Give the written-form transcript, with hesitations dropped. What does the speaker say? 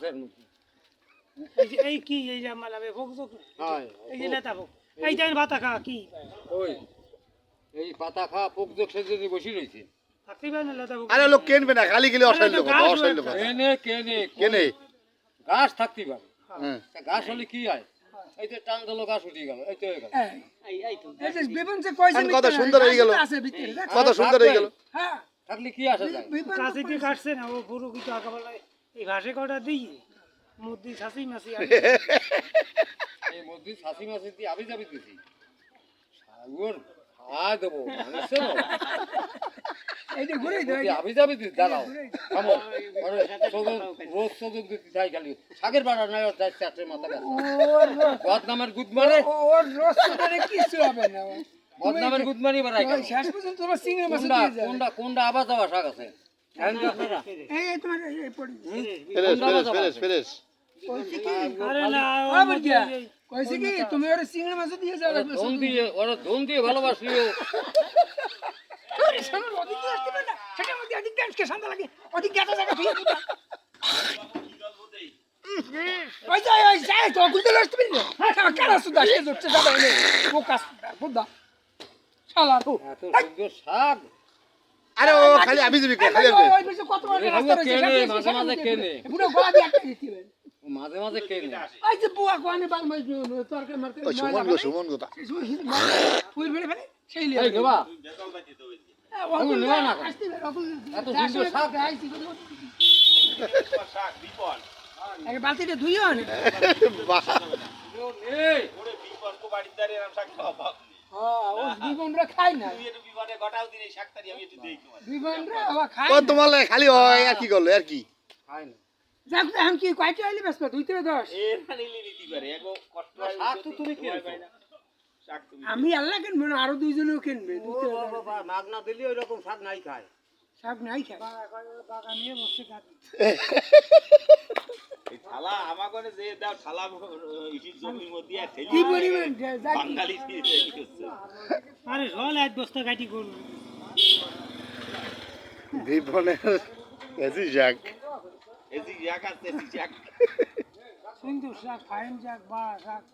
গাছের মধ্যে এই কি এই যে মালাবে ভোগ ভোগ হ্যাঁ এই যে নেতা ভোগ এই দেন ভাতা খা কি ওই এই পাতা খা পোক যোগ সেজে বসে রয়েছে থাকতে পারে না নেতা ভোগ আরে লোক কিনবে না খালি গেলে অসাইল লোক কেনে কেনে কেনে গাছ থাকতে পারে হ্যাঁ গাছ হলে কি হয় এই যে টান দিলো গাছ উঠে গেল এই তো হয়ে গেল এই তো এই যে বিপন যে কইছে কত সুন্দর হয়ে গেল আছে ভিতরে কত সুন্দর হয়ে গেল হ্যাঁ থাকলে কি আসে যায় কাছে কি কাটছে না ও পুরো কিছু আঁকাবেলা এই ঘাসে কটা দিই মুদি ছাসি মাসি এই মধ্যে শাসি মাসি দিয়ে আবি যাবি দিছি সাগর খাওয়া দেবো মানুষের এই যে ঘুরে দেয় আবি যাবি দিস দাঁড়াও থামো রোজ সজক দিতে চাই খালি শাকের বাড়া নাই ওর চারটে মাথা গেছে বদনামের গুদ মারে ওর রস করে কিছু হবে না বদনামের গুদ মারি বাড়াই ওই শেষ পর্যন্ত তোমার সিংহে মাছ কোনটা দিয়ে যায় কোনটা কোনটা আবার যাওয়া শাক আছে আপনারা এই তোমার এই পড়ি ফেরেস কইছে কি আরে না আবার কি কইছে কি তুমি ওর সিংহে মাছ দিয়ে যাও ওরা ধন দিয়ে ভালোবাসলিও আরে সামনে ওদিকে আসতে পারে না সেটা মধ্যে এদিক ডান্সকে শান্ত লাগে ওদিক গেটা জায়গা দিয়ে দিবা ওই যাই তো গুলতে আসতে পারি না হ্যাঁ কেন সুদা সে জোরছে যাবে না ফোকাস বুদা শালা তো এত সুন্দর শাক আরে ও খালি আবি যাবি খালি আবি ওই বেশি কত বড় রাস্তা রয়েছে মাঝে মাঝে কেনে পুরো গলা দিয়ে একটা দিতে হবে মাঝে মাঝে কেনে এই যে বুয়া কোয়ানে বাল মাই তরকারি মারতে ও সুমন গো ফুল ফেলে ফেলে সেই লিয়ে এই গবা আমি নেওয়া না আসতে এত সুন্দর শাক শাক বিপন আগে বালতিটা ধুইও না বাহ এই ওরে বিপন কো বাড়ির দাঁড়ে এরকম শাক খাওয়া পাব হ্যাঁ ও জীবনরা খায় না তুই একটু বিপনে গটাও দিন এই শাকটারি আমি একটু দেই তোমার জীবনরা আবার খায় ও না তোমার লাগে খালি হয় আর কি করলো আর কি খাই না যাক এখন কি কয়টা হইলে ব্যস্ত 2 থেকে 10 এর নিলে নিতে পারে এগো কষ্ট হয় শাক তো তুমি কিনছো শাক তুমি আমি আল্লাহ কিনবো না আরো দুইজনেও কিনবে ও বাবা মাগনা দিলি ওই রকম শাক নাই খায় সব নাই খায় বাগান নিয়ে বসে খাতে এই থালা আমাগনে যে দাও থালা ইটি জমির মধ্যে ঠেলি কি পরিমাণ যাক বাঙালি দিয়ে কি হচ্ছে আরে রল এক বস্তা কাটি করব দীপনের এসি যাক এই যে জায়গা আছে জায়গা সুন্দর শাক ফাইন শাক বা শাক